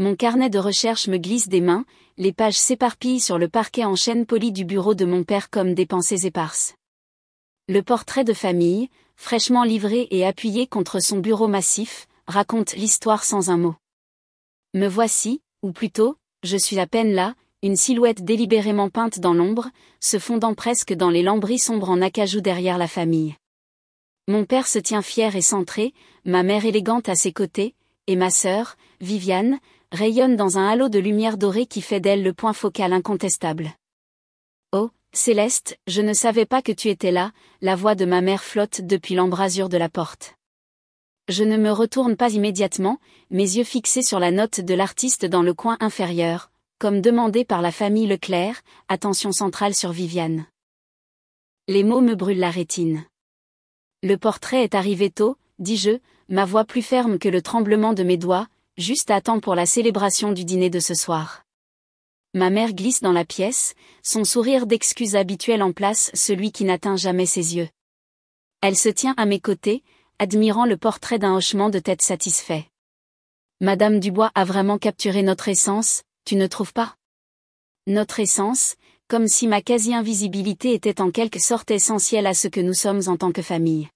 Mon carnet de recherche me glisse des mains, les pages s'éparpillent sur le parquet en chêne poli du bureau de mon père comme des pensées éparses. Le portrait de famille, fraîchement livré et appuyé contre son bureau massif, raconte l'histoire sans un mot. Me voici, ou plutôt, je suis à peine là, une silhouette délibérément peinte dans l'ombre, se fondant presque dans les lambris sombres en acajou derrière la famille. Mon père se tient fier et centré, ma mère élégante à ses côtés, et ma sœur, Viviane, rayonne dans un halo de lumière dorée qui fait d'elle le point focal incontestable. Oh, Céleste, je ne savais pas que tu étais là, la voix de ma mère flotte depuis l'embrasure de la porte. Je ne me retourne pas immédiatement, mes yeux fixés sur la note de l'artiste dans le coin inférieur, comme demandé par la famille Leclerc, attention centrale sur Viviane. Les mots me brûlent la rétine. Le portrait est arrivé tôt, dis-je, ma voix plus ferme que le tremblement de mes doigts, juste à temps pour la célébration du dîner de ce soir. Ma mère glisse dans la pièce, son sourire d'excuse habituel en place, celui qui n'atteint jamais ses yeux. Elle se tient à mes côtés, admirant le portrait d'un hochement de tête satisfait. Madame Dubois a vraiment capturé notre essence, tu ne trouves pas? Notre essence, comme si ma quasi-invisibilité était en quelque sorte essentielle à ce que nous sommes en tant que famille.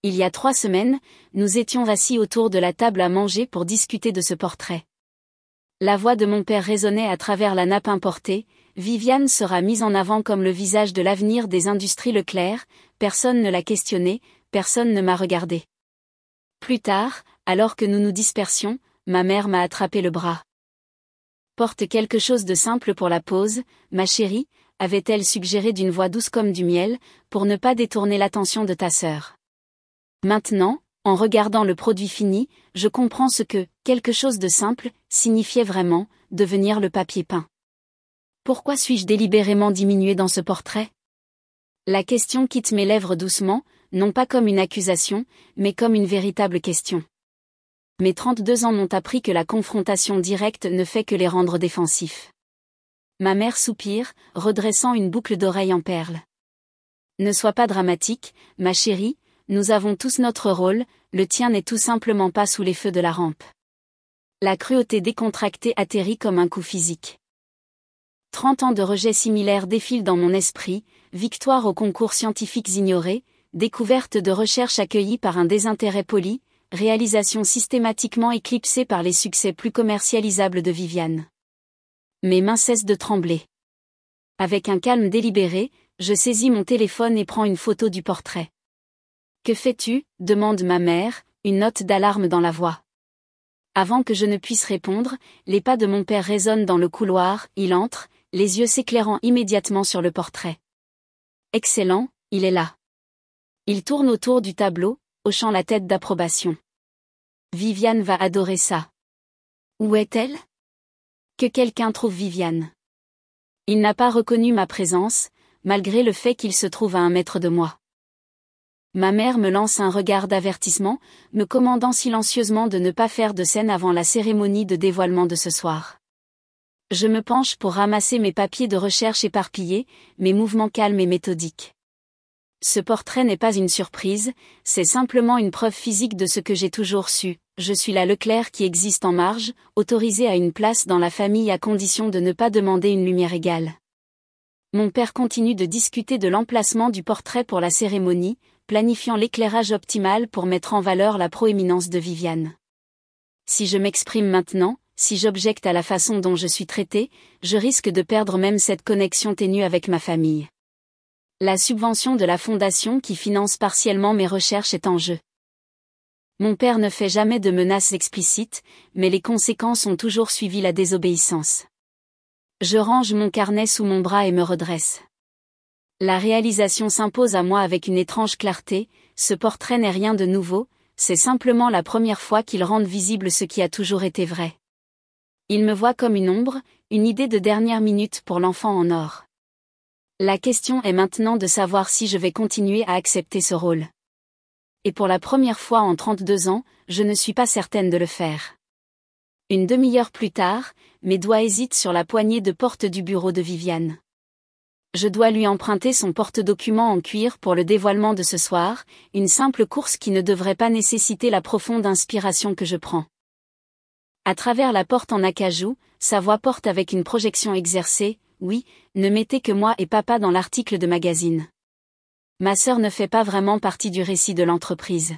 Il y a 3 semaines, nous étions assis autour de la table à manger pour discuter de ce portrait. La voix de mon père résonnait à travers la nappe importée, Viviane sera mise en avant comme le visage de l'avenir des industries Leclerc, personne ne l'a questionné, personne ne m'a regardé. Plus tard, alors que nous nous dispersions, ma mère m'a attrapé le bras. Porte quelque chose de simple pour la pause, ma chérie, avait-elle suggéré d'une voix douce comme du miel, pour ne pas détourner l'attention de ta sœur. Maintenant, en regardant le produit fini, je comprends ce que « quelque chose de simple » signifiait vraiment, devenir le papier peint. Pourquoi suis-je délibérément diminuée dans ce portrait? La question quitte mes lèvres doucement, non pas comme une accusation, mais comme une véritable question. Mes 32 ans m'ont appris que la confrontation directe ne fait que les rendre défensifs. Ma mère soupire, redressant une boucle d'oreille en perles. Ne sois pas dramatique, ma chérie, nous avons tous notre rôle, le tien n'est tout simplement pas sous les feux de la rampe. La cruauté décontractée atterrit comme un coup physique. 30 ans de rejets similaires défilent dans mon esprit, victoire aux concours scientifiques ignorés, découverte de recherches accueillies par un désintérêt poli, réalisation systématiquement éclipsée par les succès plus commercialisables de Viviane. Mes mains cessent de trembler. Avec un calme délibéré, je saisis mon téléphone et prends une photo du portrait. Que fais-tu? Demande ma mère, une note d'alarme dans la voix. Avant que je ne puisse répondre, les pas de mon père résonnent dans le couloir, il entre, les yeux s'éclairant immédiatement sur le portrait. Excellent, il est là. Il tourne autour du tableau, hochant la tête d'approbation. Viviane va adorer ça. Où est-elle? Que quelqu'un trouve Viviane. Il n'a pas reconnu ma présence, malgré le fait qu'il se trouve à 1 mètre de moi. Ma mère me lance un regard d'avertissement, me commandant silencieusement de ne pas faire de scène avant la cérémonie de dévoilement de ce soir. Je me penche pour ramasser mes papiers de recherche éparpillés, mes mouvements calmes et méthodiques. Ce portrait n'est pas une surprise, c'est simplement une preuve physique de ce que j'ai toujours su. Je suis la Leclerc qui existe en marge, autorisée à une place dans la famille à condition de ne pas demander une lumière égale. Mon père continue de discuter de l'emplacement du portrait pour la cérémonie, planifiant l'éclairage optimal pour mettre en valeur la proéminence de Viviane. Si je m'exprime maintenant, si j'objecte à la façon dont je suis traitée, je risque de perdre même cette connexion ténue avec ma famille. La subvention de la fondation qui finance partiellement mes recherches est en jeu. Mon père ne fait jamais de menaces explicites, mais les conséquences ont toujours suivi la désobéissance. Je range mon carnet sous mon bras et me redresse. La réalisation s'impose à moi avec une étrange clarté, ce portrait n'est rien de nouveau, c'est simplement la première fois qu'il rende visible ce qui a toujours été vrai. Il me voit comme une ombre, une idée de dernière minute pour l'enfant en or. La question est maintenant de savoir si je vais continuer à accepter ce rôle. Et pour la première fois en 32 ans, je ne suis pas certaine de le faire. Une demi-heure plus tard, mes doigts hésitent sur la poignée de porte du bureau de Viviane. Je dois lui emprunter son porte-documents en cuir pour le dévoilement de ce soir, une simple course qui ne devrait pas nécessiter la profonde inspiration que je prends. À travers la porte en acajou, sa voix porte avec une projection exercée, oui, ne mettez que moi et papa dans l'article de magazine. Ma sœur ne fait pas vraiment partie du récit de l'entreprise.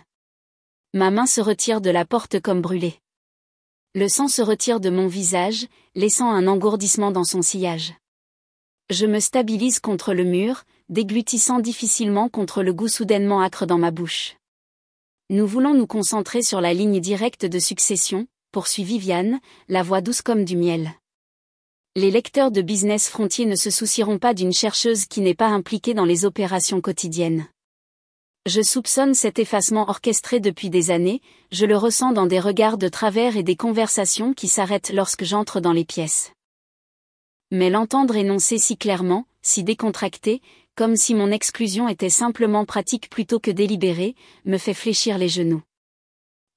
Ma main se retire de la porte comme brûlée. Le sang se retire de mon visage, laissant un engourdissement dans son sillage. Je me stabilise contre le mur, déglutissant difficilement contre le goût soudainement âcre dans ma bouche. Nous voulons nous concentrer sur la ligne directe de succession, poursuit Viviane, la voix douce comme du miel. Les lecteurs de Business Frontier ne se soucieront pas d'une chercheuse qui n'est pas impliquée dans les opérations quotidiennes. Je soupçonne cet effacement orchestré depuis des années, je le ressens dans des regards de travers et des conversations qui s'arrêtent lorsque j'entre dans les pièces. Mais l'entendre énoncer si clairement, si décontracté, comme si mon exclusion était simplement pratique plutôt que délibérée, me fait fléchir les genoux.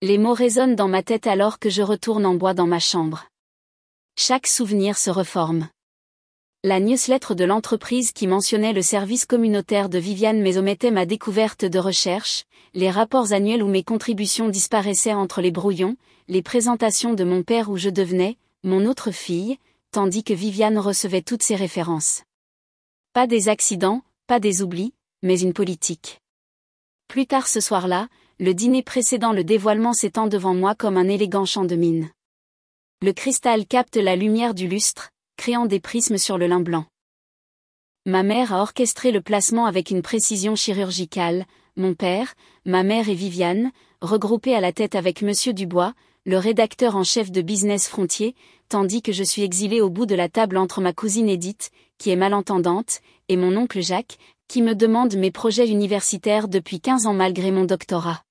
Les mots résonnent dans ma tête alors que je retourne en bois dans ma chambre. Chaque souvenir se reforme. La newsletter de l'entreprise qui mentionnait le service communautaire de Viviane mais omettait ma découverte de recherche, les rapports annuels où mes contributions disparaissaient entre les brouillons, les présentations de mon père où je devenais, mon autre fille, tandis que Viviane recevait toutes ces références. Pas des accidents, pas des oublis, mais une politique. Plus tard ce soir-là, le dîner précédant le dévoilement s'étend devant moi comme un élégant champ de mine. Le cristal capte la lumière du lustre, créant des prismes sur le lin blanc. Ma mère a orchestré le placement avec une précision chirurgicale, mon père, ma mère et Viviane, regroupés à la tête avec Monsieur Dubois, le rédacteur en chef de Business Frontier, tandis que je suis exilée au bout de la table entre ma cousine Edith, qui est malentendante, et mon oncle Jacques, qui me demande mes projets universitaires depuis 15 ans malgré mon doctorat.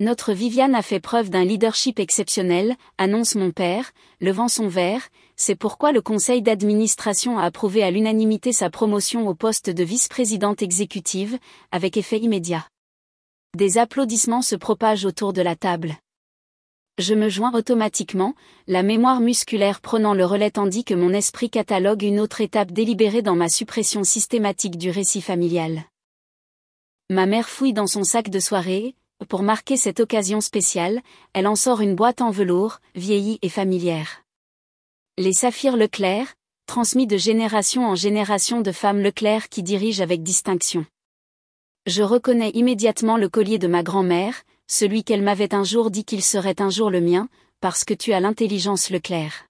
Notre Viviane a fait preuve d'un leadership exceptionnel, annonce mon père, levant son verre, c'est pourquoi le conseil d'administration a approuvé à l'unanimité sa promotion au poste de vice-présidente exécutive, avec effet immédiat. Des applaudissements se propagent autour de la table. Je me joins automatiquement, la mémoire musculaire prenant le relais tandis que mon esprit catalogue une autre étape délibérée dans ma suppression systématique du récit familial. Ma mère fouille dans son sac de soirée. Pour marquer cette occasion spéciale, elle en sort une boîte en velours, vieillie et familière. Les saphirs Leclerc, transmis de génération en génération de femmes Leclerc qui dirigent avec distinction. Je reconnais immédiatement le collier de ma grand-mère, celui qu'elle m'avait un jour dit qu'il serait un jour le mien, parce que tu as l'intelligence Leclerc.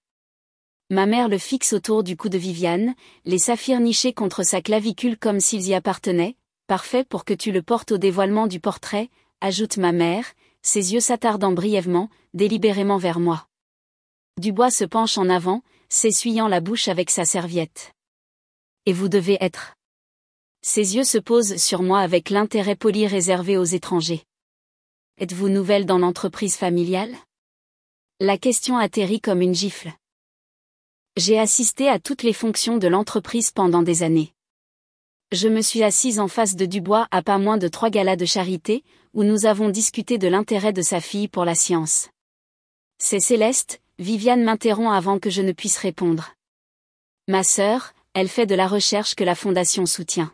Ma mère le fixe autour du cou de Viviane, les saphirs nichés contre sa clavicule comme s'ils y appartenaient, parfait pour que tu le portes au dévoilement du portrait, ajoute ma mère, ses yeux s'attardant brièvement, délibérément vers moi. Dubois se penche en avant, s'essuyant la bouche avec sa serviette. Et vous devez être. Ses yeux se posent sur moi avec l'intérêt poli réservé aux étrangers. Êtes-vous nouvelle dans l'entreprise familiale ? La question atterrit comme une gifle. J'ai assisté à toutes les fonctions de l'entreprise pendant des années. Je me suis assise en face de Dubois à pas moins de 3 galas de charité, où nous avons discuté de l'intérêt de sa fille pour la science. C'est Céleste, Viviane m'interrompt avant que je ne puisse répondre. Ma sœur, elle fait de la recherche que la Fondation soutient.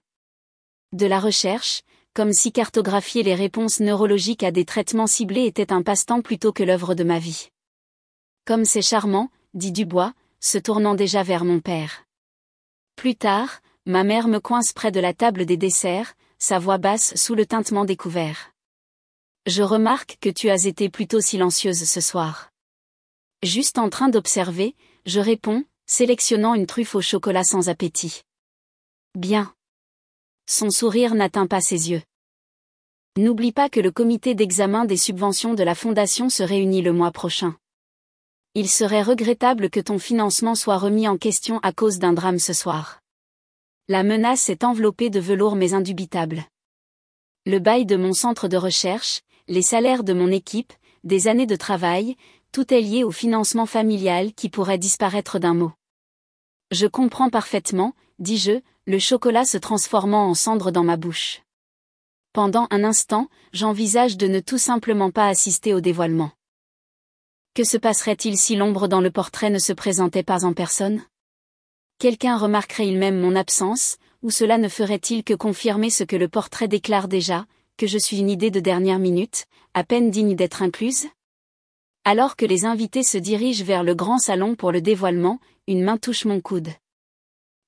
De la recherche, comme si cartographier les réponses neurologiques à des traitements ciblés était un passe-temps plutôt que l'œuvre de ma vie. Comme c'est charmant, dit Dubois, se tournant déjà vers mon père. Plus tard, ma mère me coince près de la table des desserts, sa voix basse sous le tintement des couverts. Je remarque que tu as été plutôt silencieuse ce soir. Juste en train d'observer, je réponds, sélectionnant une truffe au chocolat sans appétit. Bien. Son sourire n'atteint pas ses yeux. N'oublie pas que le comité d'examen des subventions de la Fondation se réunit le mois prochain. Il serait regrettable que ton financement soit remis en question à cause d'un drame ce soir. La menace est enveloppée de velours mais indubitable. Le bail de mon centre de recherche, les salaires de mon équipe, des années de travail, tout est lié au financement familial qui pourrait disparaître d'un mot. Je comprends parfaitement, dis-je, le chocolat se transformant en cendre dans ma bouche. Pendant un instant, j'envisage de ne tout simplement pas assister au dévoilement. Que se passerait-il si l'ombre dans le portrait ne se présentait pas en personne ? Quelqu'un remarquerait-il même mon absence, ou cela ne ferait-il que confirmer ce que le portrait déclare déjà, que je suis une idée de dernière minute, à peine digne d'être incluse ? Alors que les invités se dirigent vers le grand salon pour le dévoilement, une main touche mon coude.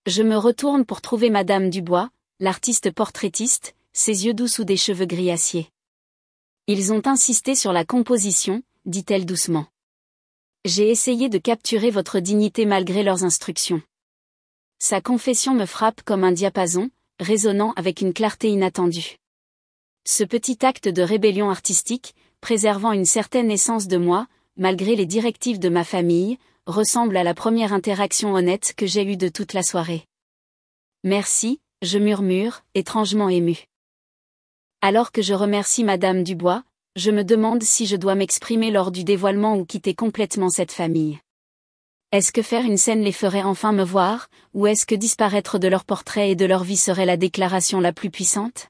Je me retourne pour trouver Madame Dubois, l'artiste portraitiste, ses yeux doux sous des cheveux gris acier. Ils ont insisté sur la composition, dit-elle doucement. J'ai essayé de capturer votre dignité malgré leurs instructions. Sa confession me frappe comme un diapason, résonnant avec une clarté inattendue. Ce petit acte de rébellion artistique, préservant une certaine essence de moi, malgré les directives de ma famille, ressemble à la première interaction honnête que j'ai eue de toute la soirée. Merci, je murmure, étrangement ému. Alors que je remercie Madame Dubois, je me demande si je dois m'exprimer lors du dévoilement ou quitter complètement cette famille. Est-ce que faire une scène les ferait enfin me voir, ou est-ce que disparaître de leur portrait et de leur vie serait la déclaration la plus puissante ?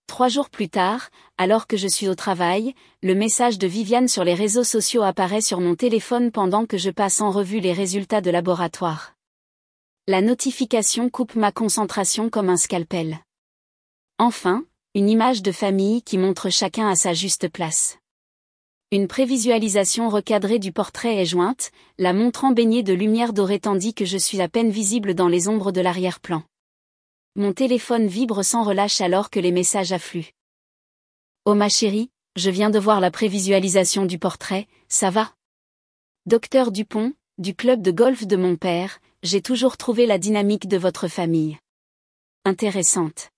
3 jours plus tard, alors que je suis au travail, le message de Viviane sur les réseaux sociaux apparaît sur mon téléphone pendant que je passe en revue les résultats de laboratoire. La notification coupe ma concentration comme un scalpel. Enfin, une image de famille qui montre chacun à sa juste place. Une prévisualisation recadrée du portrait est jointe, la montrant baignée de lumière dorée tandis que je suis à peine visible dans les ombres de l'arrière-plan. Mon téléphone vibre sans relâche alors que les messages affluent. Oh ma chérie, je viens de voir la prévisualisation du portrait, ça va ? Docteur Dupont, du club de golf de mon père, j'ai toujours trouvé la dynamique de votre famille intéressante.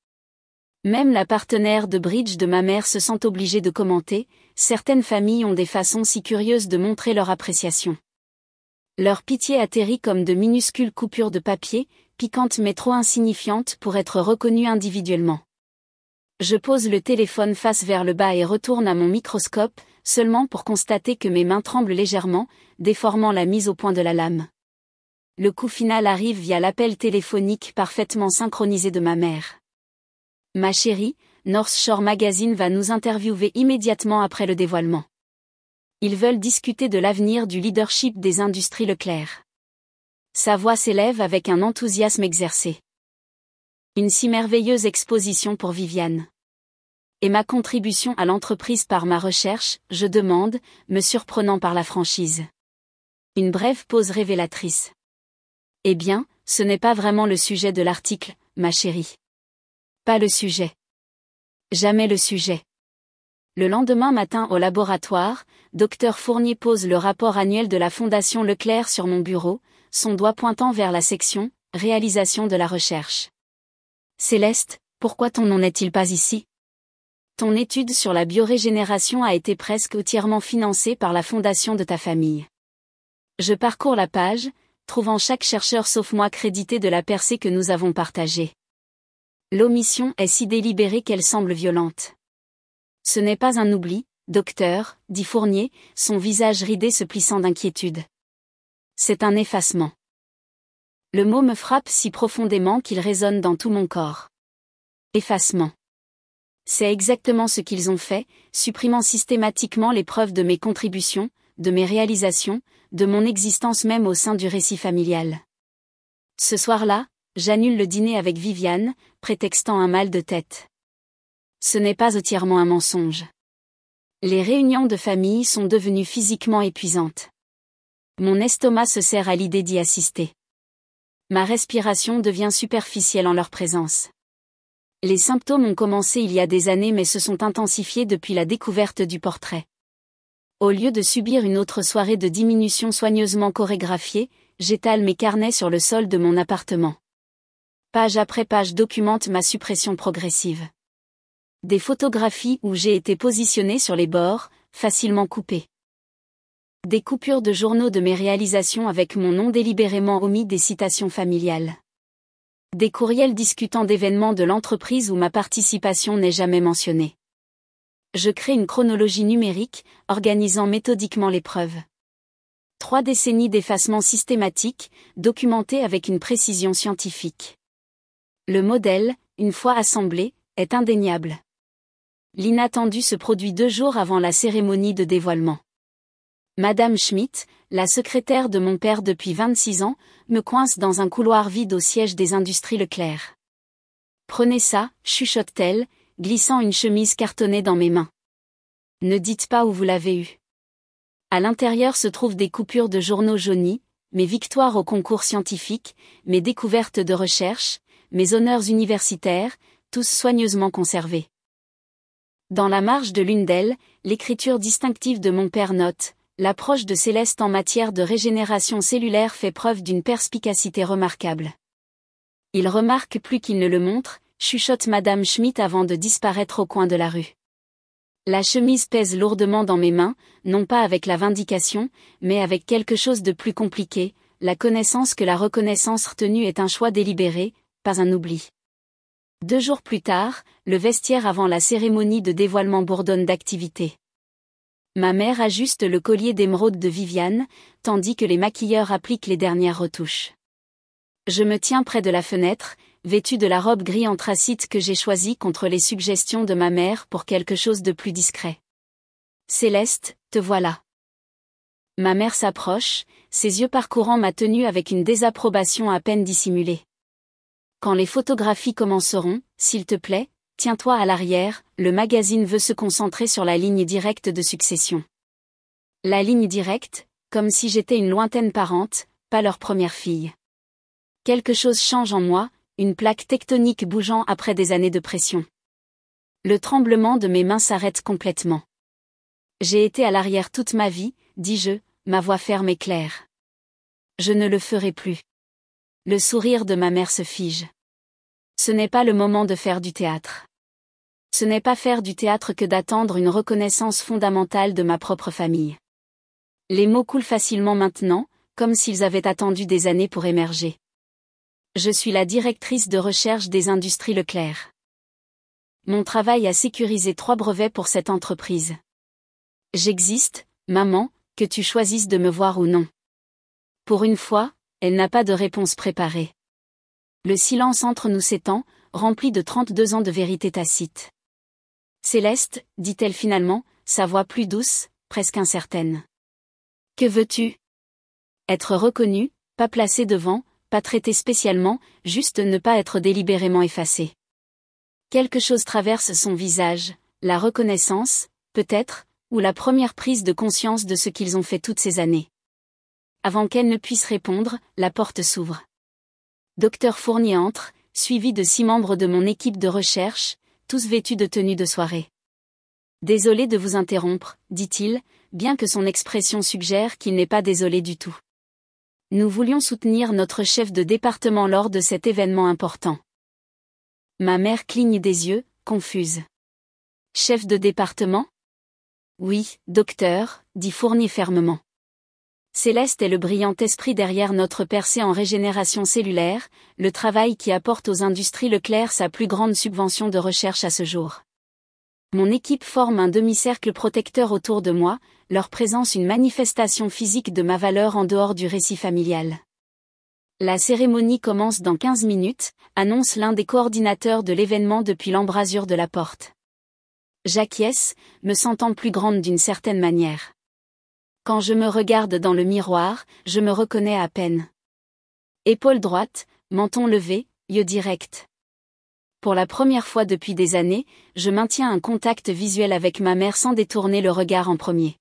Même la partenaire de bridge de ma mère se sent obligée de commenter, certaines familles ont des façons si curieuses de montrer leur appréciation. Leur pitié atterrit comme de minuscules coupures de papier, piquantes mais trop insignifiantes pour être reconnues individuellement. Je pose le téléphone face vers le bas et retourne à mon microscope, seulement pour constater que mes mains tremblent légèrement, déformant la mise au point de la lame. Le coup final arrive via l'appel téléphonique parfaitement synchronisé de ma mère. Ma chérie, North Shore Magazine va nous interviewer immédiatement après le dévoilement. Ils veulent discuter de l'avenir du leadership des industries Leclerc. Sa voix s'élève avec un enthousiasme exercé. Une si merveilleuse exposition pour Viviane. Et ma contribution à l'entreprise par ma recherche, je demande, me surprenant par la franchise. Une brève pause révélatrice. Eh bien, ce n'est pas vraiment le sujet de l'article, ma chérie. Pas le sujet. Jamais le sujet. Le lendemain matin au laboratoire, Dr Fournier pose le rapport annuel de la Fondation Leclerc sur mon bureau, son doigt pointant vers la section « Réalisation de la recherche ». Céleste, pourquoi ton nom n'est-il pas ici ? Ton étude sur la biorégénération a été presque entièrement financée par la fondation de ta famille. Je parcours la page, trouvant chaque chercheur sauf moi crédité de la percée que nous avons partagée. L'omission est si délibérée qu'elle semble violente. Ce n'est pas un oubli, docteur, dit Fournier, son visage ridé se plissant d'inquiétude. C'est un effacement. Le mot me frappe si profondément qu'il résonne dans tout mon corps. Effacement. C'est exactement ce qu'ils ont fait, supprimant systématiquement les preuves de mes contributions, de mes réalisations, de mon existence même au sein du récit familial. Ce soir-là, j'annule le dîner avec Viviane, prétextant un mal de tête. Ce n'est pas entièrement un mensonge. Les réunions de famille sont devenues physiquement épuisantes. Mon estomac se serre à l'idée d'y assister. Ma respiration devient superficielle en leur présence. Les symptômes ont commencé il y a des années mais se sont intensifiés depuis la découverte du portrait. Au lieu de subir une autre soirée de diminution soigneusement chorégraphiée, j'étale mes carnets sur le sol de mon appartement. Page après page documente ma suppression progressive. Des photographies où j'ai été positionnée sur les bords, facilement coupées. Des coupures de journaux de mes réalisations avec mon nom délibérément omis des citations familiales. Des courriels discutant d'événements de l'entreprise où ma participation n'est jamais mentionnée. Je crée une chronologie numérique, organisant méthodiquement les preuves. 3 décennies d'effacement systématique, documentées avec une précision scientifique. Le modèle, une fois assemblé, est indéniable. L'inattendu se produit 2 jours avant la cérémonie de dévoilement. Madame Schmidt, la secrétaire de mon père depuis 26 ans, me coince dans un couloir vide au siège des industries Leclerc. Prenez ça, chuchote-t-elle, glissant une chemise cartonnée dans mes mains. Ne dites pas où vous l'avez eue. À l'intérieur se trouvent des coupures de journaux jaunis, mes victoires au concours scientifique, mes découvertes de recherche, mes honneurs universitaires, tous soigneusement conservés. Dans la marge de l'une d'elles, l'écriture distinctive de mon père note: l'approche de Céleste en matière de régénération cellulaire fait preuve d'une perspicacité remarquable. Il remarque plus qu'il ne le montre, chuchote Madame Schmidt avant de disparaître au coin de la rue. La chemise pèse lourdement dans mes mains, non pas avec la vindication, mais avec quelque chose de plus compliqué, la connaissance que la reconnaissance retenue est un choix délibéré, pas un oubli. 2 jours plus tard, le vestiaire avant la cérémonie de dévoilement bourdonne d'activité. Ma mère ajuste le collier d'émeraude de Viviane, tandis que les maquilleurs appliquent les dernières retouches. Je me tiens près de la fenêtre, vêtue de la robe gris anthracite que j'ai choisie contre les suggestions de ma mère pour quelque chose de plus discret. Céleste, te voilà. Ma mère s'approche, ses yeux parcourant ma tenue avec une désapprobation à peine dissimulée. Quand les photographies commenceront, s'il te plaît, tiens-toi à l'arrière, le magazine veut se concentrer sur la ligne directe de succession. La ligne directe, comme si j'étais une lointaine parente, pas leur première fille. Quelque chose change en moi, une plaque tectonique bougeant après des années de pression. Le tremblement de mes mains s'arrête complètement. J'ai été à l'arrière toute ma vie, dis-je, ma voix ferme et claire. Je ne le ferai plus. Le sourire de ma mère se fige. Ce n'est pas le moment de faire du théâtre. Ce n'est pas faire du théâtre que d'attendre une reconnaissance fondamentale de ma propre famille. Les mots coulent facilement maintenant, comme s'ils avaient attendu des années pour émerger. Je suis la directrice de recherche des industries Leclerc. Mon travail a sécurisé 3 brevets pour cette entreprise. J'existe, maman, que tu choisisses de me voir ou non. Pour une fois, elle n'a pas de réponse préparée. Le silence entre nous s'étend, rempli de 32 ans de vérité tacite. Céleste, dit-elle finalement, sa voix plus douce, presque incertaine. Que veux-tu? Être reconnue, pas placée devant, pas traitée spécialement, juste ne pas être délibérément effacée. Quelque chose traverse son visage, la reconnaissance, peut-être, ou la première prise de conscience de ce qu'ils ont fait toutes ces années. Avant qu'elle ne puisse répondre, la porte s'ouvre. Docteur Fournier entre, suivi de 6 membres de mon équipe de recherche, tous vêtus de tenue de soirée. Désolé de vous interrompre, dit-il, bien que son expression suggère qu'il n'est pas désolé du tout. Nous voulions soutenir notre chef de département lors de cet événement important. Ma mère cligne des yeux, confuse. Chef de département? Oui, docteur, dit Fournier fermement. Céleste est le brillant esprit derrière notre percée en régénération cellulaire, le travail qui apporte aux industries Leclerc sa plus grande subvention de recherche à ce jour. Mon équipe forme un demi-cercle protecteur autour de moi, leur présence une manifestation physique de ma valeur en dehors du récit familial. La cérémonie commence dans 15 minutes, annonce l'un des coordinateurs de l'événement depuis l'embrasure de la porte. J'acquiesce, me sentant plus grande d'une certaine manière. Quand je me regarde dans le miroir, je me reconnais à peine. Épaule droite, menton levé, yeux directs. Pour la première fois depuis des années, je maintiens un contact visuel avec ma mère sans détourner le regard en premier.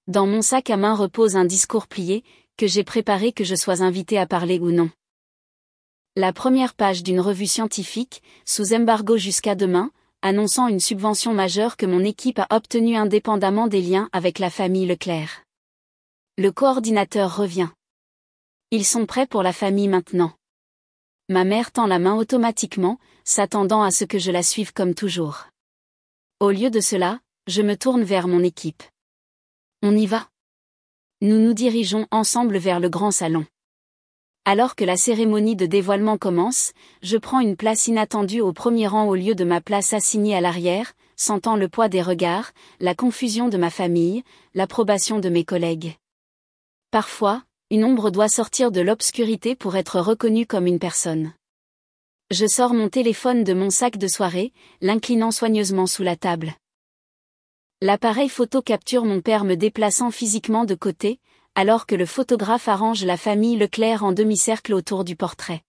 Dans mon sac à main repose un discours plié, que j'ai préparé que je sois invitée à parler ou non. La première page d'une revue scientifique, sous embargo jusqu'à demain, annonçant une subvention majeure que mon équipe a obtenue indépendamment des liens avec la famille Leclerc. Le coordinateur revient. Ils sont prêts pour la famille maintenant. Ma mère tend la main automatiquement, s'attendant à ce que je la suive comme toujours. Au lieu de cela, je me tourne vers mon équipe. On y va. Nous nous dirigeons ensemble vers le grand salon. Alors que la cérémonie de dévoilement commence, je prends une place inattendue au premier rang au lieu de ma place assignée à l'arrière, sentant le poids des regards, la confusion de ma famille, l'approbation de mes collègues. Parfois, une ombre doit sortir de l'obscurité pour être reconnue comme une personne. Je sors mon téléphone de mon sac de soirée, l'inclinant soigneusement sous la table. L'appareil photo capture mon père me déplaçant physiquement de côté, alors que le photographe arrange la famille Leclerc en demi-cercle autour du portrait.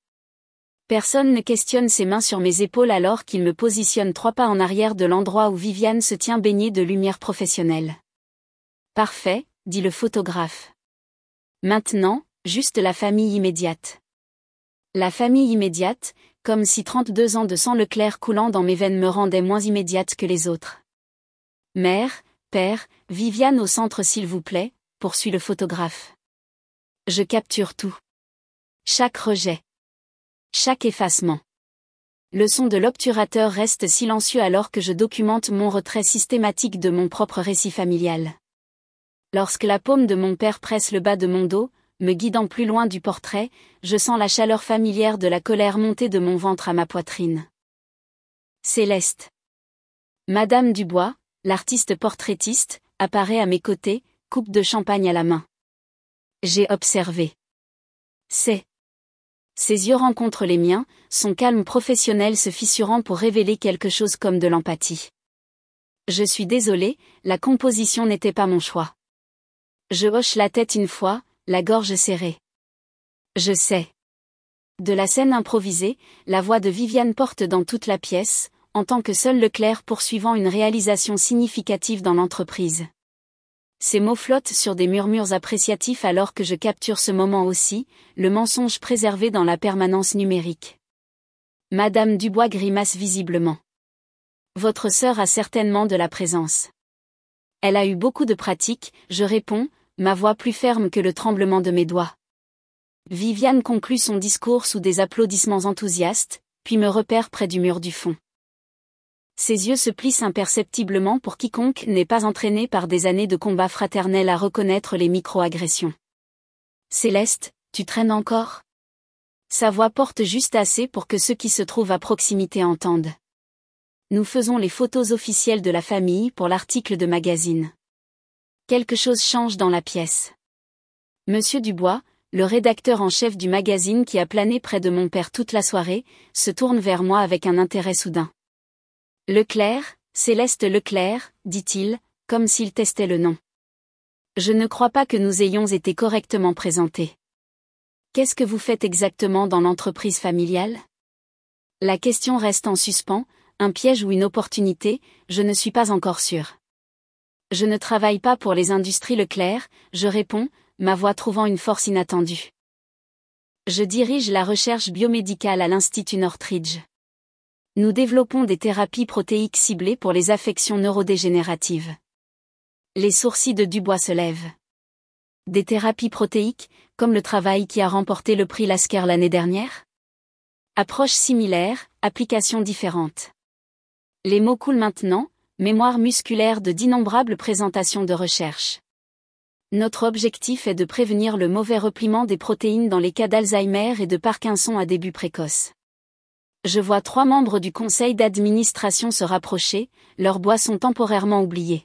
Personne ne questionne ses mains sur mes épaules alors qu'il me positionne 3 pas en arrière de l'endroit où Viviane se tient baignée de lumière professionnelle. Parfait, dit le photographe. Maintenant, juste la famille immédiate. La famille immédiate, comme si 32 ans de sang Leclerc coulant dans mes veines me rendaient moins immédiate que les autres. Mère, père, Viviane au centre s'il vous plaît, poursuit le photographe. Je capture tout. Chaque rejet. Chaque effacement. Le son de l'obturateur reste silencieux alors que je documente mon retrait systématique de mon propre récit familial. Lorsque la paume de mon père presse le bas de mon dos, me guidant plus loin du portrait, je sens la chaleur familière de la colère monter de mon ventre à ma poitrine. Céleste. Madame Dubois, l'artiste portraitiste, apparaît à mes côtés, coupe de champagne à la main. J'ai observé. Ses yeux rencontrent les miens, son calme professionnel se fissurant pour révéler quelque chose comme de l'empathie. Je suis désolée, la composition n'était pas mon choix. Je hoche la tête une fois, la gorge serrée. Je sais. De la scène improvisée, la voix de Viviane porte dans toute la pièce, en tant que seul Leclerc poursuivant une réalisation significative dans l'entreprise. Ces mots flottent sur des murmures appréciatifs alors que je capture ce moment aussi, le mensonge préservé dans la permanence numérique. Madame Dubois grimace visiblement. Votre sœur a certainement de la présence. Elle a eu beaucoup de pratique, je réponds, ma voix plus ferme que le tremblement de mes doigts. Viviane conclut son discours sous des applaudissements enthousiastes, puis me repère près du mur du fond. Ses yeux se plissent imperceptiblement pour quiconque n'est pas entraîné par des années de combat fraternel à reconnaître les micro-agressions. Céleste, tu traînes encore ? Sa voix porte juste assez pour que ceux qui se trouvent à proximité entendent. Nous faisons les photos officielles de la famille pour l'article de magazine. Quelque chose change dans la pièce. Monsieur Dubois, le rédacteur en chef du magazine qui a plané près de mon père toute la soirée, se tourne vers moi avec un intérêt soudain. Leclerc, Céleste Leclerc, dit-il, comme s'il testait le nom. Je ne crois pas que nous ayons été correctement présentés. Qu'est-ce que vous faites exactement dans l'entreprise familiale ? La question reste en suspens, un piège ou une opportunité, je ne suis pas encore sûre. Je ne travaille pas pour les industries Leclerc, je réponds, ma voix trouvant une force inattendue. Je dirige la recherche biomédicale à l'Institut Northridge. Nous développons des thérapies protéiques ciblées pour les affections neurodégénératives. Les sourcils de Dubois se lèvent. Des thérapies protéiques, comme le travail qui a remporté le prix Lasker l'année dernière ? Approche similaire, applications différentes. Les mots coulent maintenant, mémoire musculaire de d'innombrables présentations de recherche. Notre objectif est de prévenir le mauvais repliement des protéines dans les cas d'Alzheimer et de Parkinson à début précoce. Je vois 3 membres du conseil d'administration se rapprocher, leurs voix sont temporairement oubliées.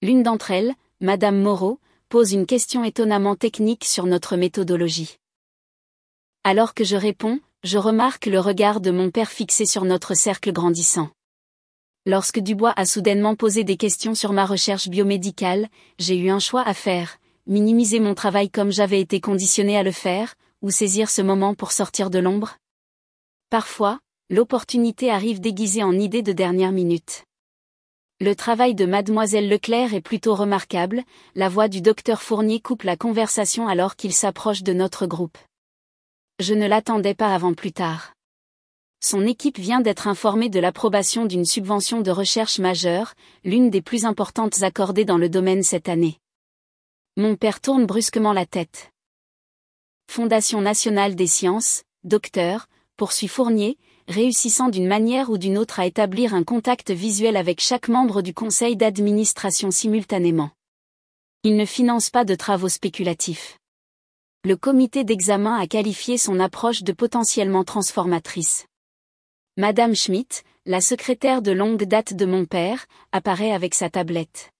L'une d'entre elles, Madame Moreau, pose une question étonnamment technique sur notre méthodologie. Alors que je réponds, je remarque le regard de mon père fixé sur notre cercle grandissant. Lorsque Dubois a soudainement posé des questions sur ma recherche biomédicale, j'ai eu un choix à faire, minimiser mon travail comme j'avais été conditionné à le faire, ou saisir ce moment pour sortir de l'ombre. Parfois, l'opportunité arrive déguisée en idée de dernière minute. Le travail de Mademoiselle Leclerc est plutôt remarquable, la voix du docteur Fournier coupe la conversation alors qu'il s'approche de notre groupe. Je ne l'attendais pas avant plus tard. Son équipe vient d'être informée de l'approbation d'une subvention de recherche majeure, l'une des plus importantes accordées dans le domaine cette année. Mon père tourne brusquement la tête. Fondation nationale des sciences, docteur, poursuit Fournier, réussissant d'une manière ou d'une autre à établir un contact visuel avec chaque membre du conseil d'administration simultanément. Il ne finance pas de travaux spéculatifs. Le comité d'examen a qualifié son approche de potentiellement transformatrice. Madame Schmidt, la secrétaire de longue date de mon père, apparaît avec sa tablette.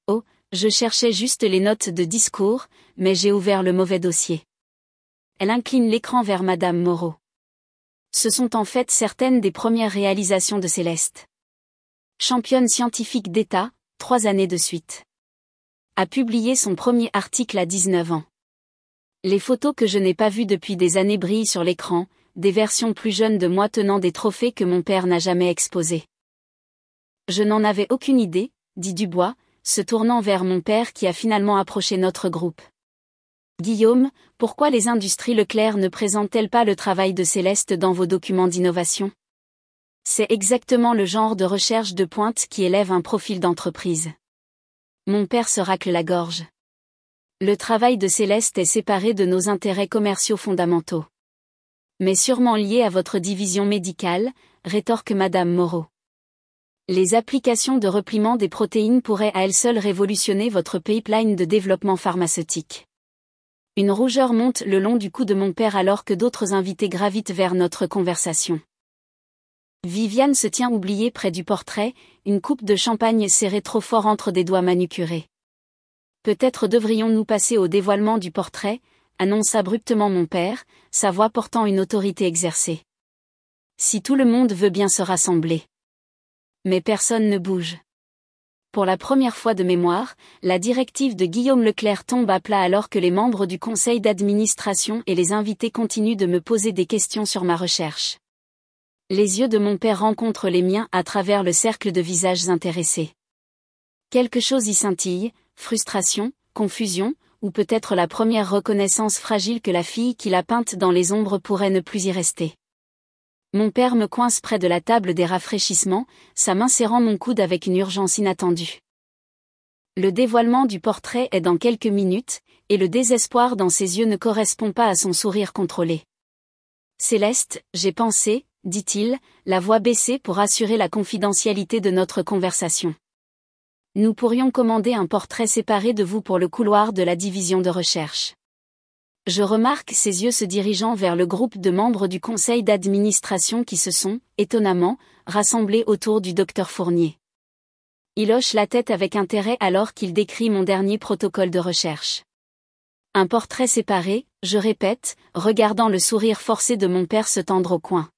Oh, je cherchais juste les notes de discours, mais j'ai ouvert le mauvais dossier. Elle incline l'écran vers Madame Moreau. Ce sont en fait certaines des premières réalisations de Céleste. Championne scientifique d'État, 3 années de suite. A publié son premier article à 19 ans. Les photos que je n'ai pas vues depuis des années brillent sur l'écran, des versions plus jeunes de moi tenant des trophées que mon père n'a jamais exposés. Je n'en avais aucune idée, dit Dubois, se tournant vers mon père qui a finalement approché notre groupe. Guillaume, pourquoi les industries Leclerc ne présentent-elles pas le travail de Céleste dans vos documents d'innovation? C'est exactement le genre de recherche de pointe qui élève un profil d'entreprise. Mon père se racle la gorge. Le travail de Céleste est séparé de nos intérêts commerciaux fondamentaux. Mais sûrement lié à votre division médicale, rétorque Madame Moreau. Les applications de repliement des protéines pourraient à elles seules révolutionner votre pipeline de développement pharmaceutique. Une rougeur monte le long du cou de mon père alors que d'autres invités gravitent vers notre conversation. Viviane se tient oubliée près du portrait, une coupe de champagne serrée trop fort entre des doigts manucurés. Peut-être devrions-nous passer au dévoilement du portrait, annonce abruptement mon père, sa voix portant une autorité exercée. Si tout le monde veut bien se rassembler. Mais personne ne bouge. Pour la première fois de mémoire, la directive de Guillaume Leclerc tombe à plat alors que les membres du conseil d'administration et les invités continuent de me poser des questions sur ma recherche. Les yeux de mon père rencontrent les miens à travers le cercle de visages intéressés. Quelque chose y scintille, frustration, confusion, ou peut-être la première reconnaissance fragile que la fille qui l'a peinte dans les ombres pourrait ne plus y rester. Mon père me coince près de la table des rafraîchissements, sa main serrant mon coude avec une urgence inattendue. Le dévoilement du portrait est dans quelques minutes, et le désespoir dans ses yeux ne correspond pas à son sourire contrôlé. Céleste, j'ai pensé, dit-il, la voix baissée pour assurer la confidentialité de notre conversation. Nous pourrions commander un portrait séparé de vous pour le couloir de la division de recherche. Je remarque ses yeux se dirigeant vers le groupe de membres du conseil d'administration qui se sont, étonnamment, rassemblés autour du docteur Fournier. Il hoche la tête avec intérêt alors qu'il décrit mon dernier protocole de recherche. Un portrait séparé, je répète, regardant le sourire forcé de mon père se tendre au coin.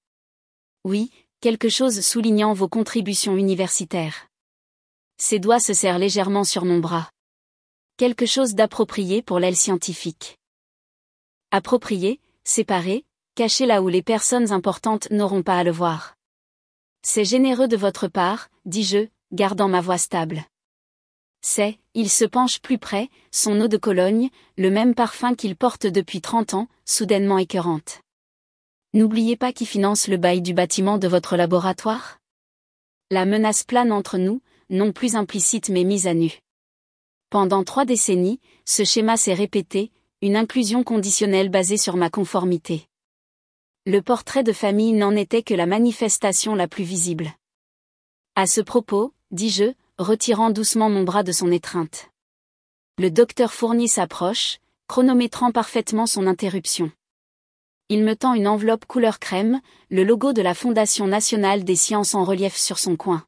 Oui, quelque chose soulignant vos contributions universitaires. Ses doigts se serrent légèrement sur mon bras. Quelque chose d'approprié pour l'aile scientifique. Approprié, séparé, caché là où les personnes importantes n'auront pas à le voir. C'est généreux de votre part, dis-je, gardant ma voix stable. Il se penche plus près, son eau de Cologne, le même parfum qu'il porte depuis 30 ans, soudainement écœurante. N'oubliez pas qui finance le bail du bâtiment de votre laboratoire? La menace plane entre nous, non plus implicite mais mise à nu. Pendant 3 décennies, ce schéma s'est répété, une inclusion conditionnelle basée sur ma conformité. Le portrait de famille n'en était que la manifestation la plus visible. À ce propos, dis-je, retirant doucement mon bras de son étreinte. Le docteur Fournier s'approche, chronométrant parfaitement son interruption. Il me tend une enveloppe couleur crème, le logo de la Fondation nationale des sciences en relief sur son coin.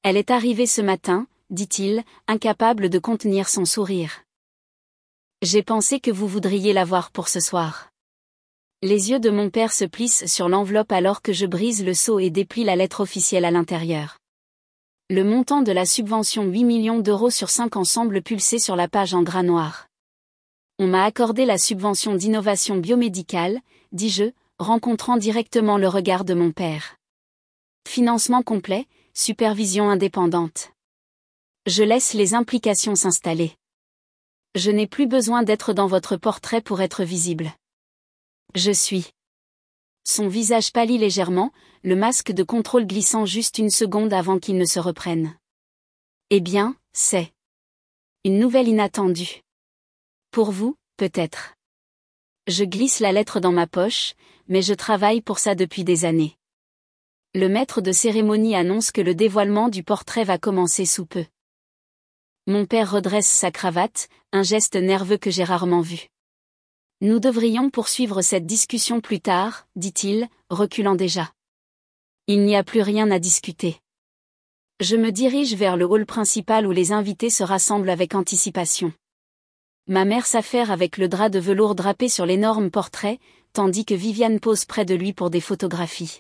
Elle est arrivée ce matin, dit-il, incapable de contenir son sourire. J'ai pensé que vous voudriez la voir pour ce soir. Les yeux de mon père se plissent sur l'enveloppe alors que je brise le sceau et déplie la lettre officielle à l'intérieur. Le montant de la subvention 8 millions d'euros sur 5 ans semble pulser sur la page en gras noir. On m'a accordé la subvention d'innovation biomédicale, dis-je, rencontrant directement le regard de mon père. Financement complet, supervision indépendante. Je laisse les implications s'installer. Je n'ai plus besoin d'être dans votre portrait pour être visible. Je suis. Son visage pâlit légèrement, le masque de contrôle glissant juste une seconde avant qu'il ne se reprenne. Eh bien, c'est une nouvelle inattendue. Pour vous, peut-être. Je glisse la lettre dans ma poche, mais je travaille pour ça depuis des années. Le maître de cérémonie annonce que le dévoilement du portrait va commencer sous peu. Mon père redresse sa cravate, un geste nerveux que j'ai rarement vu. Nous devrions poursuivre cette discussion plus tard, dit-il, reculant déjà. Il n'y a plus rien à discuter. Je me dirige vers le hall principal où les invités se rassemblent avec anticipation. Ma mère s'affaire avec le drap de velours drapé sur l'énorme portrait, tandis que Viviane pose près de lui pour des photographies.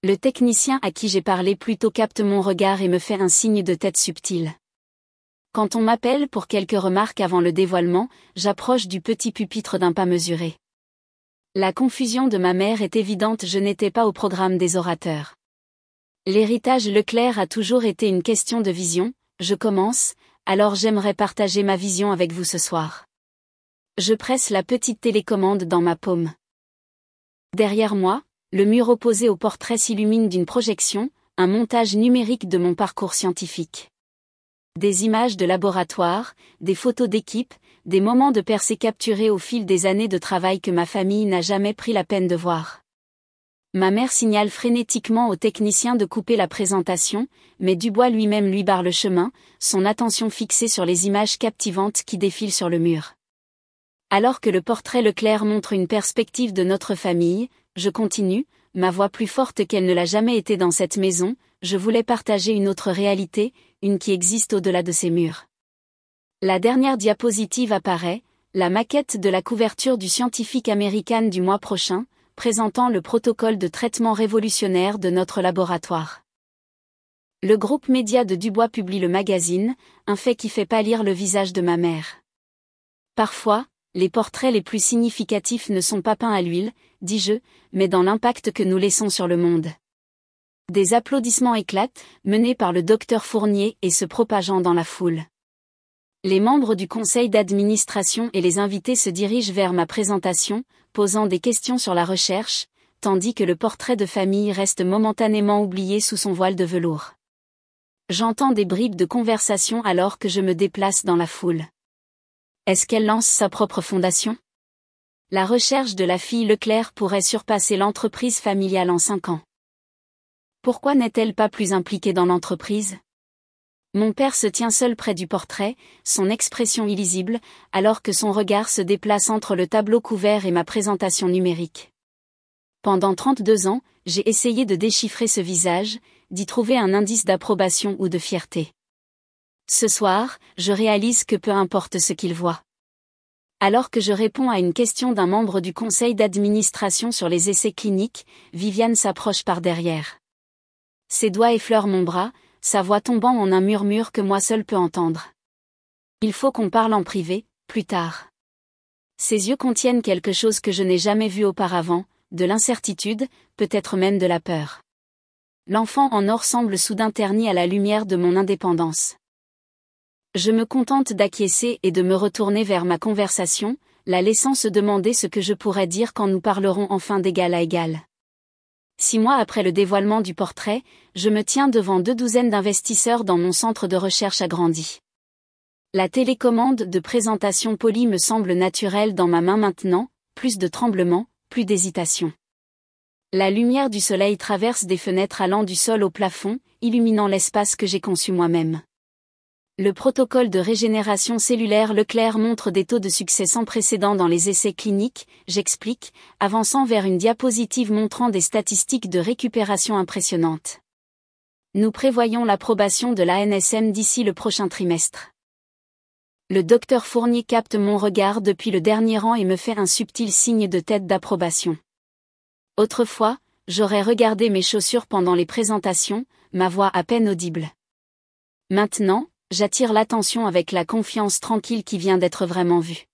Le technicien à qui j'ai parlé plus tôt capte mon regard et me fait un signe de tête subtil. Quand on m'appelle pour quelques remarques avant le dévoilement, j'approche du petit pupitre d'un pas mesuré. La confusion de ma mère est évidente, je n'étais pas au programme des orateurs. L'héritage Leclerc a toujours été une question de vision, je commence, alors j'aimerais partager ma vision avec vous ce soir. Je presse la petite télécommande dans ma paume. Derrière moi, le mur opposé au portrait s'illumine d'une projection, un montage numérique de mon parcours scientifique. Des images de laboratoire, des photos d'équipe, des moments de percée capturés au fil des années de travail que ma famille n'a jamais pris la peine de voir. Ma mère signale frénétiquement au technicien de couper la présentation, mais Dubois lui-même lui barre le chemin, son attention fixée sur les images captivantes qui défilent sur le mur. Alors que le portrait Leclerc montre une perspective de notre famille, je continue, ma voix plus forte qu'elle ne l'a jamais été dans cette maison, je voulais partager une autre réalité, une qui existe au-delà de ces murs. La dernière diapositive apparaît, la maquette de la couverture du Scientific American du mois prochain, présentant le protocole de traitement révolutionnaire de notre laboratoire. Le groupe média de Dubois publie le magazine, un fait qui fait pâlir le visage de ma mère. Parfois, les portraits les plus significatifs ne sont pas peints à l'huile, dis-je, mais dans l'impact que nous laissons sur le monde. Des applaudissements éclatent, menés par le docteur Fournier et se propageant dans la foule. Les membres du conseil d'administration et les invités se dirigent vers ma présentation, posant des questions sur la recherche, tandis que le portrait de famille reste momentanément oublié sous son voile de velours. J'entends des bribes de conversation alors que je me déplace dans la foule. Est-ce qu'elle lance sa propre fondation? La recherche de la fille Leclerc pourrait surpasser l'entreprise familiale en 5 ans. Pourquoi n'est-elle pas plus impliquée dans l'entreprise? Mon père se tient seul près du portrait, son expression illisible, alors que son regard se déplace entre le tableau couvert et ma présentation numérique. Pendant 32 ans, j'ai essayé de déchiffrer ce visage, d'y trouver un indice d'approbation ou de fierté. Ce soir, je réalise que peu importe ce qu'il voit. Alors que je réponds à une question d'un membre du conseil d'administration sur les essais cliniques, Viviane s'approche par derrière. Ses doigts effleurent mon bras, sa voix tombant en un murmure que moi seul peux entendre. Il faut qu'on parle en privé, plus tard. Ses yeux contiennent quelque chose que je n'ai jamais vu auparavant, de l'incertitude, peut-être même de la peur. L'enfant en or semble soudain terni à la lumière de mon indépendance. Je me contente d'acquiescer et de me retourner vers ma conversation, la laissant se demander ce que je pourrais dire quand nous parlerons enfin d'égal à égal. 6 mois après le dévoilement du portrait, je me tiens devant 2 douzaines d'investisseurs dans mon centre de recherche agrandi. La télécommande de présentation polie me semble naturelle dans ma main maintenant, plus de tremblements, plus d'hésitation. La lumière du soleil traverse des fenêtres allant du sol au plafond, illuminant l'espace que j'ai conçu moi-même. Le protocole de régénération cellulaire Leclerc montre des taux de succès sans précédent dans les essais cliniques, j'explique, avançant vers une diapositive montrant des statistiques de récupération impressionnantes. Nous prévoyons l'approbation de l'ANSM d'ici le prochain trimestre. Le docteur Fournier capte mon regard depuis le dernier rang et me fait un subtil signe de tête d'approbation. Autrefois, j'aurais regardé mes chaussures pendant les présentations, ma voix à peine audible. Maintenant, j'attire l'attention avec la confiance tranquille qui vient d'être vraiment vue.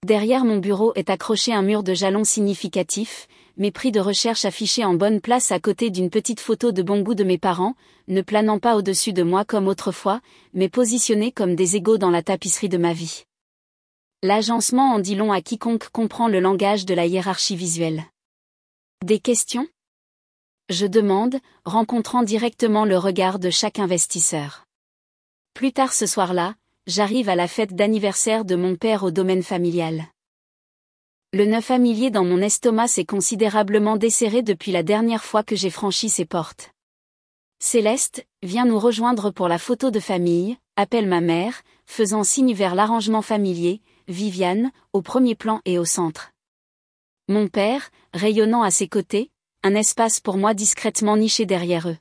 Derrière mon bureau est accroché un mur de jalons significatifs, mes prix de recherche affichés en bonne place à côté d'une petite photo de bon goût de mes parents, ne planant pas au-dessus de moi comme autrefois, mais positionnés comme des égaux dans la tapisserie de ma vie. L'agencement en dit long à quiconque comprend le langage de la hiérarchie visuelle. Des questions? Je demande, rencontrant directement le regard de chaque investisseur. Plus tard ce soir-là, j'arrive à la fête d'anniversaire de mon père au domaine familial. Le nœud familier dans mon estomac s'est considérablement desserré depuis la dernière fois que j'ai franchi ses portes. Céleste, viens nous rejoindre pour la photo de famille, appelle ma mère, faisant signe vers l'arrangement familier, Viviane, au premier plan et au centre. Mon père, rayonnant à ses côtés, un espace pour moi discrètement niché derrière eux.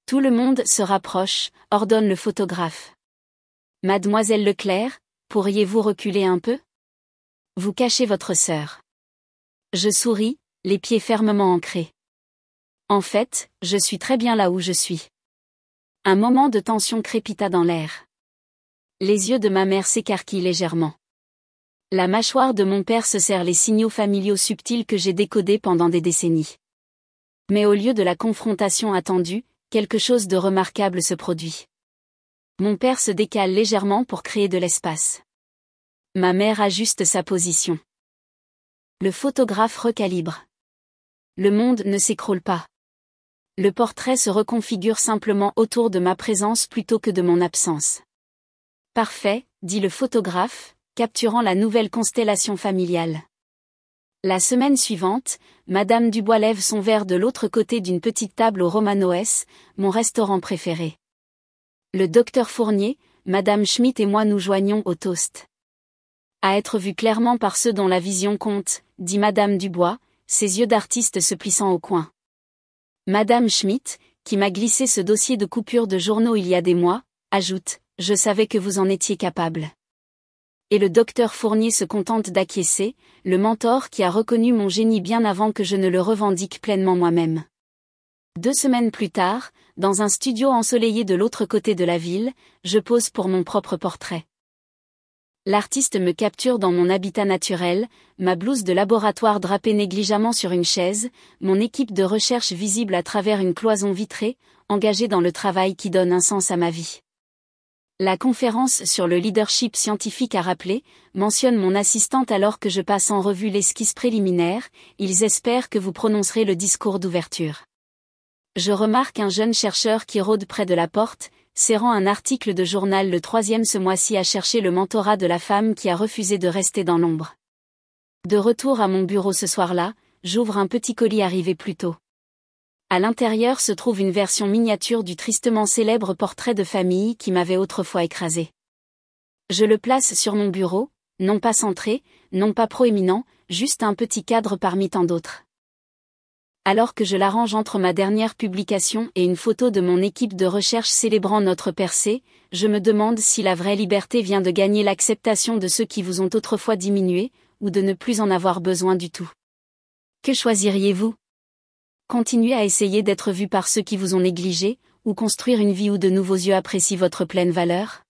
Tout le monde se rapproche, ordonne le photographe. Mademoiselle Leclerc, pourriez-vous reculer un peu? Vous cachez votre sœur. Je souris, les pieds fermement ancrés. En fait, je suis très bien là où je suis. Un moment de tension crépita dans l'air. Les yeux de ma mère s'écarquillent légèrement. La mâchoire de mon père se serre les signaux familiaux subtils que j'ai décodés pendant des décennies. Mais au lieu de la confrontation attendue, quelque chose de remarquable se produit. Mon père se décale légèrement pour créer de l'espace. Ma mère ajuste sa position. Le photographe recalibre. Le monde ne s'écroule pas. Le portrait se reconfigure simplement autour de ma présence plutôt que de mon absence. Parfait, dit le photographe, capturant la nouvelle constellation familiale. La semaine suivante, Madame Dubois lève son verre de l'autre côté d'une petite table au Romanoès, mon restaurant préféré. Le docteur Fournier, Madame Schmitt et moi nous joignons au toast. À être vu clairement par ceux dont la vision compte, dit Madame Dubois, ses yeux d'artiste se plissant au coin. Madame Schmitt, qui m'a glissé ce dossier de coupure de journaux il y a des mois, ajoute « Je savais que vous en étiez capable ». Et le docteur Fournier se contente d'acquiescer, le mentor qui a reconnu mon génie bien avant que je ne le revendique pleinement moi-même. 2 semaines plus tard, dans un studio ensoleillé de l'autre côté de la ville, je pose pour mon propre portrait. L'artiste me capture dans mon habitat naturel, ma blouse de laboratoire drapée négligemment sur une chaise, mon équipe de recherche visible à travers une cloison vitrée, engagée dans le travail qui donne un sens à ma vie. La conférence sur le leadership scientifique à rappeler, mentionne mon assistante alors que je passe en revue l'esquisse préliminaire, ils espèrent que vous prononcerez le discours d'ouverture. Je remarque un jeune chercheur qui rôde près de la porte, serrant un article de journal le 3e ce mois-ci à chercher le mentorat de la femme qui a refusé de rester dans l'ombre. De retour à mon bureau ce soir-là, j'ouvre un petit colis arrivé plus tôt. À l'intérieur se trouve une version miniature du tristement célèbre portrait de famille qui m'avait autrefois écrasé. Je le place sur mon bureau, non pas centré, non pas proéminent, juste un petit cadre parmi tant d'autres. Alors que je l'arrange entre ma dernière publication et une photo de mon équipe de recherche célébrant notre percée, je me demande si la vraie liberté vient de gagner l'acceptation de ceux qui vous ont autrefois diminué, ou de ne plus en avoir besoin du tout. Que choisiriez-vous ? Continuer à essayer d'être vu par ceux qui vous ont négligé, ou construire une vie où de nouveaux yeux apprécient votre pleine valeur ?